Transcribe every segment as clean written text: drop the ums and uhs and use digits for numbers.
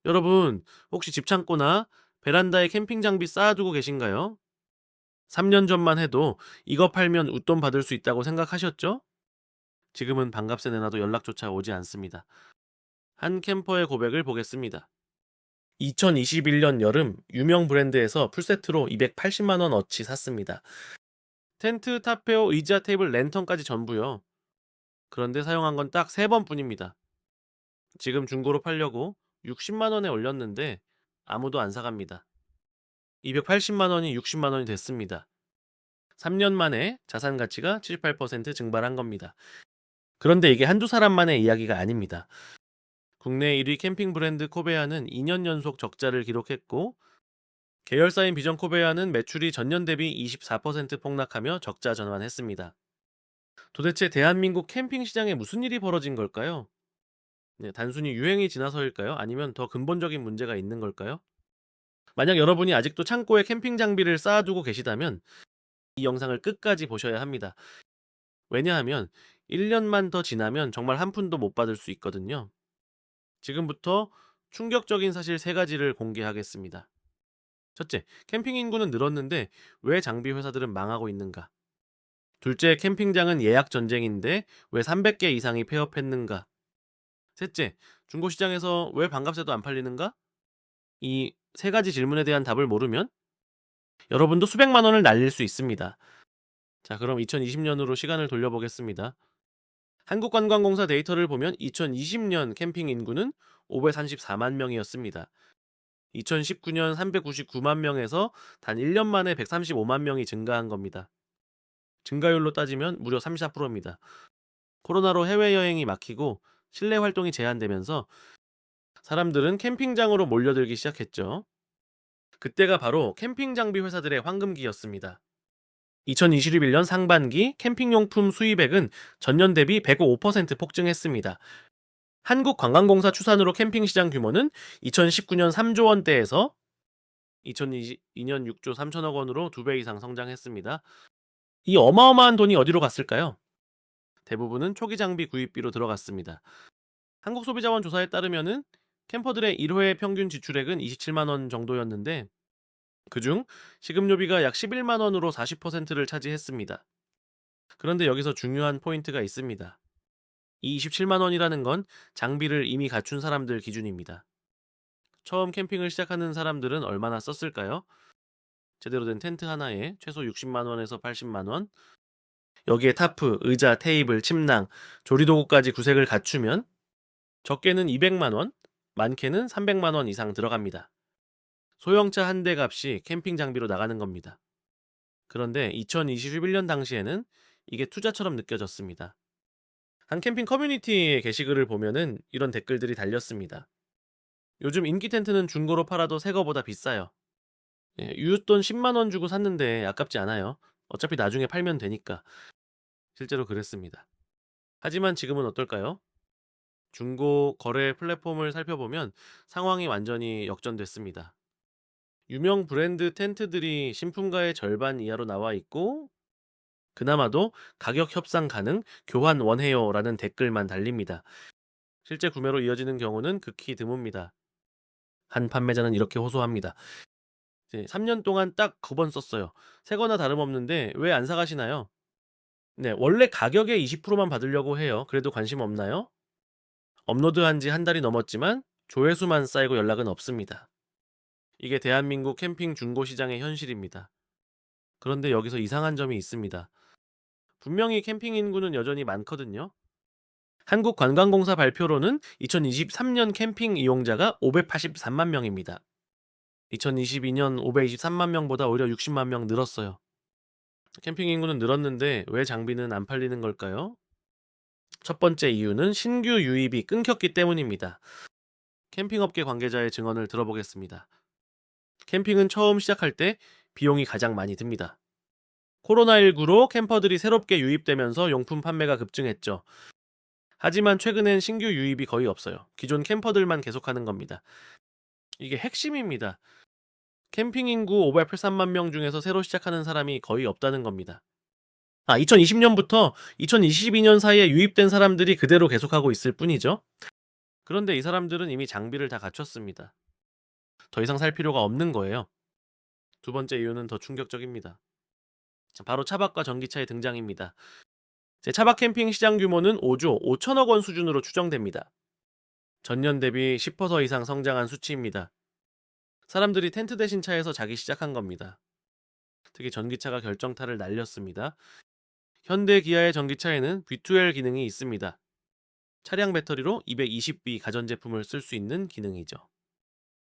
여러분, 혹시 집 창고나 베란다에 캠핑 장비 쌓아두고 계신가요? 3년 전만 해도 이거 팔면 웃돈 받을 수 있다고 생각하셨죠? 지금은 반값에 내놔도 연락조차 오지 않습니다. 한 캠퍼의 고백을 보겠습니다. 2021년 여름 유명 브랜드에서 풀세트로 280만 원 어치 샀습니다. 텐트, 타페오, 의자, 테이블, 랜턴까지 전부요. 그런데 사용한 건 딱 3번뿐입니다. 지금 중고로 팔려고 60만 원에 올렸는데 아무도 안 사갑니다. 280만 원이 60만 원이 됐습니다. 3년 만에 자산 가치가 78% 증발한 겁니다. 그런데 이게 한두 사람만의 이야기가 아닙니다. 국내 1위 캠핑 브랜드 코베아는 2년 연속 적자를 기록했고, 계열사인 비전 코베아는 매출이 전년 대비 24% 폭락하며 적자 전환했습니다. 도대체 대한민국 캠핑 시장에 무슨 일이 벌어진 걸까요? 네, 단순히 유행이 지나서일까요? 아니면 더 근본적인 문제가 있는 걸까요? 만약 여러분이 아직도 창고에 캠핑 장비를 쌓아두고 계시다면 이 영상을 끝까지 보셔야 합니다. 왜냐하면 1년만 더 지나면 정말 한 푼도 못 받을 수 있거든요. 지금부터 충격적인 사실 3가지를 공개하겠습니다. 첫째, 캠핑 인구는 늘었는데 왜 장비 회사들은 망하고 있는가? 둘째, 캠핑장은 예약 전쟁인데 왜 300개 이상이 폐업했는가? 셋째, 중고시장에서 왜 반값에도 안 팔리는가? 이 3가지 질문에 대한 답을 모르면 여러분도 수백만 원을 날릴 수 있습니다. 자, 그럼 2020년으로 시간을 돌려보겠습니다. 한국관광공사 데이터를 보면 2020년 캠핑 인구는 534만 명이었습니다. 2019년 399만 명에서 단 1년 만에 135만 명이 증가한 겁니다. 증가율로 따지면 무려 34%입니다. 코로나로 해외여행이 막히고 실내 활동이 제한되면서 사람들은 캠핑장으로 몰려들기 시작했죠. 그때가 바로 캠핑 장비 회사들의 황금기였습니다. 2021년 상반기 캠핑용품 수입액은 전년 대비 105% 폭증했습니다. 한국관광공사 추산으로 캠핑 시장 규모는 2019년 3조 원대에서 2022년 6조 3천억 원으로 2배 이상 성장했습니다. 이 어마어마한 돈이 어디로 갔을까요? 대부분은 초기 장비 구입비로 들어갔습니다. 한국소비자원 조사에 따르면은 캠퍼들의 1회 평균 지출액은 27만 원 정도였는데 그중 식음료비가 약 11만 원으로 40%를 차지했습니다. 그런데 여기서 중요한 포인트가 있습니다. 이 27만 원이라는 건 장비를 이미 갖춘 사람들 기준입니다. 처음 캠핑을 시작하는 사람들은 얼마나 썼을까요? 제대로 된 텐트 하나에 최소 60만 원에서 80만 원, 여기에 타프, 의자, 테이블, 침낭, 조리도구까지 구색을 갖추면 적게는 200만 원, 많게는 300만 원 이상 들어갑니다. 소형차 한 대 값이 캠핑 장비로 나가는 겁니다. 그런데 2021년 당시에는 이게 투자처럼 느껴졌습니다. 한 캠핑 커뮤니티의 게시글을 보면은 이런 댓글들이 달렸습니다. 요즘 인기 텐트는 중고로 팔아도 새 거보다 비싸요. 예, 유윳돈 10만 원 주고 샀는데 아깝지 않아요. 어차피 나중에 팔면 되니까. 실제로 그랬습니다. 하지만 지금은 어떨까요? 중고 거래 플랫폼을 살펴보면 상황이 완전히 역전됐습니다. 유명 브랜드 텐트들이 신품가의 절반 이하로 나와 있고 그나마도 가격 협상 가능, 교환 원해요라는 댓글만 달립니다. 실제 구매로 이어지는 경우는 극히 드뭅니다. 한 판매자는 이렇게 호소합니다. 이제 3년 동안 딱 9번 썼어요. 새거나 다름없는데 왜 안 사가시나요? 네, 원래 가격의 20%만 받으려고 해요. 그래도 관심 없나요? 업로드한 지 한 달이 넘었지만 조회수만 쌓이고 연락은 없습니다. 이게 대한민국 캠핑 중고 시장의 현실입니다. 그런데 여기서 이상한 점이 있습니다. 분명히 캠핑 인구는 여전히 많거든요. 한국관광공사 발표로는 2023년 캠핑 이용자가 583만 명입니다. 2022년 523만 명보다 오히려 60만 명 늘었어요. 캠핑 인구는 늘었는데 왜 장비는 안 팔리는 걸까요? 첫 번째 이유는 신규 유입이 끊겼기 때문입니다. 캠핑업계 관계자의 증언을 들어보겠습니다. 캠핑은 처음 시작할 때 비용이 가장 많이 듭니다. 코로나19로 캠퍼들이 새롭게 유입되면서 용품 판매가 급증했죠. 하지만 최근엔 신규 유입이 거의 없어요. 기존 캠퍼들만 계속하는 겁니다. 이게 핵심입니다. 캠핑 인구 583만 명 중에서 새로 시작하는 사람이 거의 없다는 겁니다. 2020년부터 2022년 사이에 유입된 사람들이 그대로 계속하고 있을 뿐이죠. 그런데 이 사람들은 이미 장비를 다 갖췄습니다. 더 이상 살 필요가 없는 거예요. 두 번째 이유는 더 충격적입니다. 자, 바로 차박과 전기차의 등장입니다. 차박 캠핑 시장 규모는 5조 5천억 원 수준으로 추정됩니다. 전년 대비 10% 이상 성장한 수치입니다. 사람들이 텐트 대신 차에서 자기 시작한 겁니다. 특히 전기차가 결정타를 날렸습니다. 현대 기아의 전기차에는 V2L 기능이 있습니다. 차량 배터리로 220B 가전제품을 쓸 수 있는 기능이죠.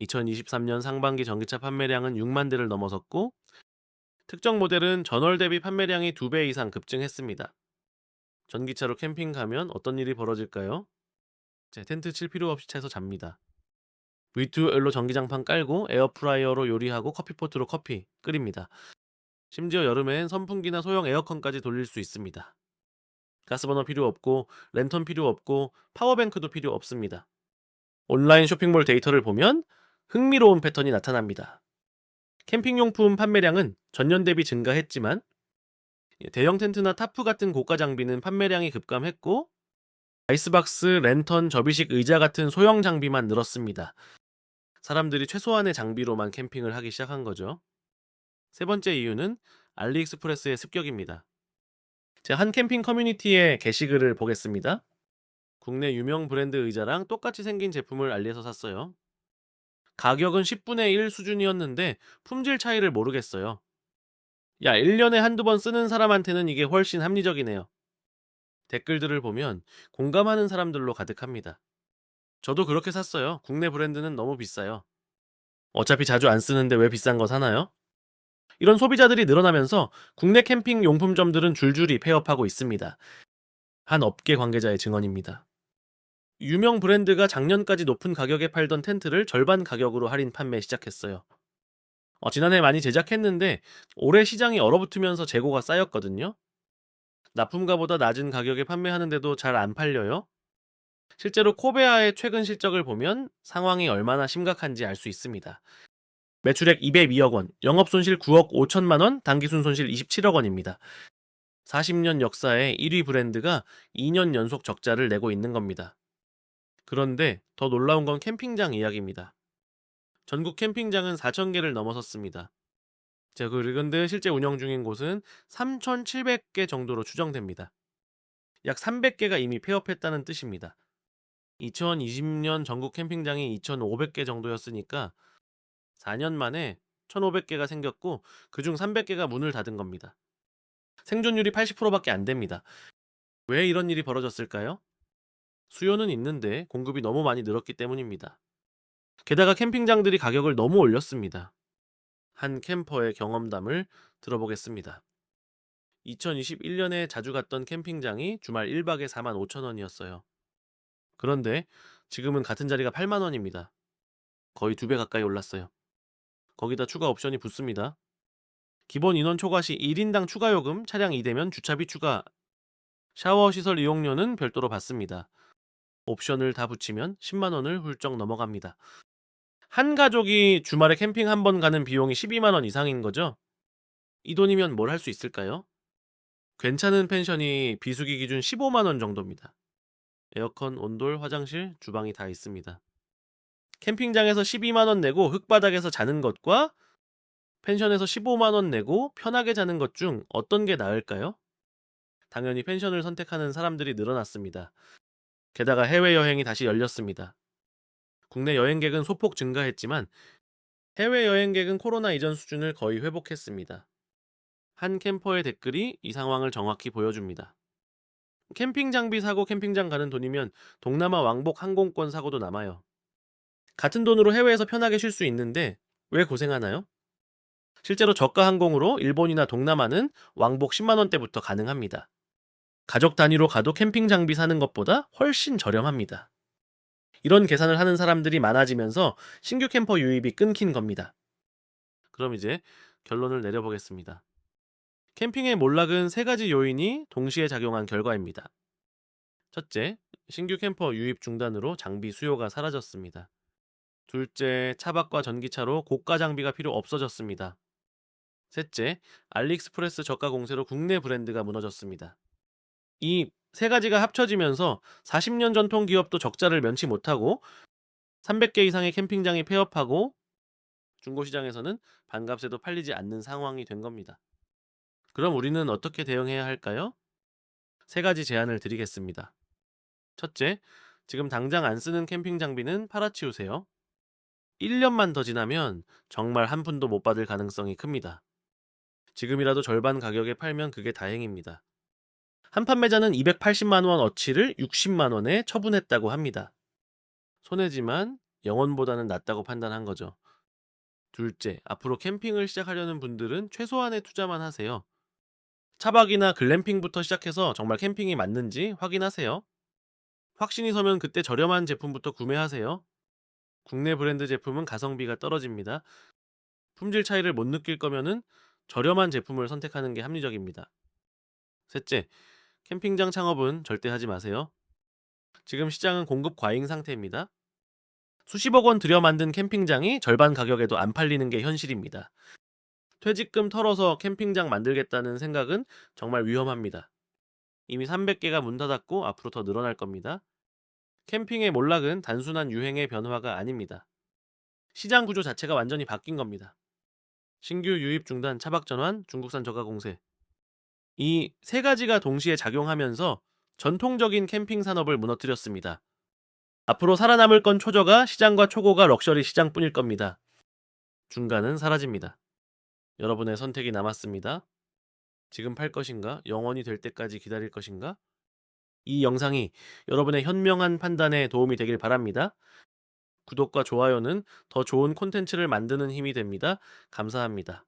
2023년 상반기 전기차 판매량은 6만 대를 넘어섰고 특정 모델은 전월 대비 판매량이 2배 이상 급증했습니다. 전기차로 캠핑 가면 어떤 일이 벌어질까요? 텐트 칠 필요 없이 차에서 잡니다. V2L로 전기장판 깔고 에어프라이어로 요리하고 커피포트로 커피 끓입니다. 심지어 여름엔 선풍기나 소형 에어컨까지 돌릴 수 있습니다. 가스버너 필요 없고 랜턴 필요 없고 파워뱅크도 필요 없습니다. 온라인 쇼핑몰 데이터를 보면 흥미로운 패턴이 나타납니다. 캠핑용품 판매량은 전년 대비 증가했지만 대형 텐트나 타프 같은 고가 장비는 판매량이 급감했고 아이스박스, 랜턴, 접이식 의자 같은 소형 장비만 늘었습니다. 사람들이 최소한의 장비로만 캠핑을 하기 시작한 거죠. 세 번째 이유는 알리익스프레스의 습격입니다. 제가 한 캠핑 커뮤니티의 게시글을 보겠습니다. 국내 유명 브랜드 의자랑 똑같이 생긴 제품을 알리에서 샀어요. 가격은 10분의 1 수준이었는데 품질 차이를 모르겠어요. 야, 1년에 한두 번 쓰는 사람한테는 이게 훨씬 합리적이네요. 댓글들을 보면 공감하는 사람들로 가득합니다. 저도 그렇게 샀어요. 국내 브랜드는 너무 비싸요. 어차피 자주 안 쓰는데 왜 비싼 거 사나요? 이런 소비자들이 늘어나면서 국내 캠핑 용품점들은 줄줄이 폐업하고 있습니다. 한 업계 관계자의 증언입니다. 유명 브랜드가 작년까지 높은 가격에 팔던 텐트를 절반 가격으로 할인 판매 시작했어요. 지난해 많이 제작했는데 올해 시장이 얼어붙으면서 재고가 쌓였거든요. 납품가보다 낮은 가격에 판매하는데도 잘 안 팔려요. 실제로 코베아의 최근 실적을 보면 상황이 얼마나 심각한지 알 수 있습니다. 매출액 202억 원, 영업손실 9억 5천만 원, 당기순 손실 27억 원입니다. 40년 역사의 1위 브랜드가 2년 연속 적자를 내고 있는 겁니다. 그런데 더 놀라운 건 캠핑장 이야기입니다. 전국 캠핑장은 4,000개를 넘어섰습니다. 그런데 실제 운영 중인 곳은 3,700개 정도로 추정됩니다. 약 300개가 이미 폐업했다는 뜻입니다. 2020년 전국 캠핑장이 2,500개 정도였으니까 4년 만에 1,500개가 생겼고 그중 300개가 문을 닫은 겁니다. 생존율이 80%밖에 안 됩니다. 왜 이런 일이 벌어졌을까요? 수요는 있는데 공급이 너무 많이 늘었기 때문입니다. 게다가 캠핑장들이 가격을 너무 올렸습니다. 한 캠퍼의 경험담을 들어보겠습니다. 2021년에 자주 갔던 캠핑장이 주말 1박에 45,000원이었어요. 그런데 지금은 같은 자리가 8만 원입니다. 거의 2배 가까이 올랐어요. 거기다 추가 옵션이 붙습니다. 기본 인원 초과 시 1인당 추가 요금, 차량 2대면 주차비 추가, 샤워 시설 이용료는 별도로 받습니다. 옵션을 다 붙이면 10만 원을 훌쩍 넘어갑니다. 한 가족이 주말에 캠핑 한 번 가는 비용이 12만 원 이상인 거죠? 이 돈이면 뭘 할 수 있을까요? 괜찮은 펜션이 비수기 기준 15만 원 정도입니다. 에어컨, 온돌, 화장실, 주방이 다 있습니다. 캠핑장에서 12만 원 내고 흙바닥에서 자는 것과 펜션에서 15만 원 내고 편하게 자는 것 중 어떤 게 나을까요? 당연히 펜션을 선택하는 사람들이 늘어났습니다. 게다가 해외여행이 다시 열렸습니다. 국내 여행객은 소폭 증가했지만 해외 여행객은 코로나 이전 수준을 거의 회복했습니다. 한 캠퍼의 댓글이 이 상황을 정확히 보여줍니다. 캠핑 장비 사고 캠핑장 가는 돈이면 동남아 왕복 항공권 사고도 남아요. 같은 돈으로 해외에서 편하게 쉴 수 있는데 왜 고생하나요? 실제로 저가 항공으로 일본이나 동남아는 왕복 10만 원대부터 가능합니다. 가족 단위로 가도 캠핑 장비 사는 것보다 훨씬 저렴합니다. 이런 계산을 하는 사람들이 많아지면서 신규 캠퍼 유입이 끊긴 겁니다. 그럼 이제 결론을 내려보겠습니다. 캠핑의 몰락은 세 가지 요인이 동시에 작용한 결과입니다. 첫째, 신규 캠퍼 유입 중단으로 장비 수요가 사라졌습니다. 둘째, 차박과 전기차로 고가 장비가 필요 없어졌습니다. 셋째, 알리익스프레스 저가 공세로 국내 브랜드가 무너졌습니다. 이 세 가지가 합쳐지면서 40년 전통 기업도 적자를 면치 못하고 300개 이상의 캠핑장이 폐업하고 중고시장에서는 반값에도 팔리지 않는 상황이 된 겁니다. 그럼 우리는 어떻게 대응해야 할까요? 세 가지 제안을 드리겠습니다. 첫째, 지금 당장 안 쓰는 캠핑 장비는 팔아치우세요. 1년만 더 지나면 정말 한 푼도 못 받을 가능성이 큽니다. 지금이라도 절반 가격에 팔면 그게 다행입니다. 한 판매자는 280만 원 어치를 60만 원에 처분했다고 합니다. 손해지만 영원보다는 낫다고 판단한 거죠. 둘째, 앞으로 캠핑을 시작하려는 분들은 최소한의 투자만 하세요. 차박이나 글램핑부터 시작해서 정말 캠핑이 맞는지 확인하세요. 확신이 서면 그때 저렴한 제품부터 구매하세요. 국내 브랜드 제품은 가성비가 떨어집니다. 품질 차이를 못 느낄 거면은 저렴한 제품을 선택하는 게 합리적입니다. 셋째, 캠핑장 창업은 절대 하지 마세요. 지금 시장은 공급 과잉 상태입니다. 수십억 원 들여 만든 캠핑장이 절반 가격에도 안 팔리는 게 현실입니다. 퇴직금 털어서 캠핑장 만들겠다는 생각은 정말 위험합니다. 이미 300개가 문 닫았고 앞으로 더 늘어날 겁니다. 캠핑의 몰락은 단순한 유행의 변화가 아닙니다. 시장 구조 자체가 완전히 바뀐 겁니다. 신규 유입 중단, 차박 전환, 중국산 저가 공세. 이 세 가지가 동시에 작용하면서 전통적인 캠핑 산업을 무너뜨렸습니다. 앞으로 살아남을 건 초저가 시장과 초고가 럭셔리 시장뿐일 겁니다. 중간은 사라집니다. 여러분의 선택이 남았습니다. 지금 팔 것인가? 영원히 될 때까지 기다릴 것인가? 이 영상이 여러분의 현명한 판단에 도움이 되길 바랍니다. 구독과 좋아요는 더 좋은 콘텐츠를 만드는 힘이 됩니다. 감사합니다.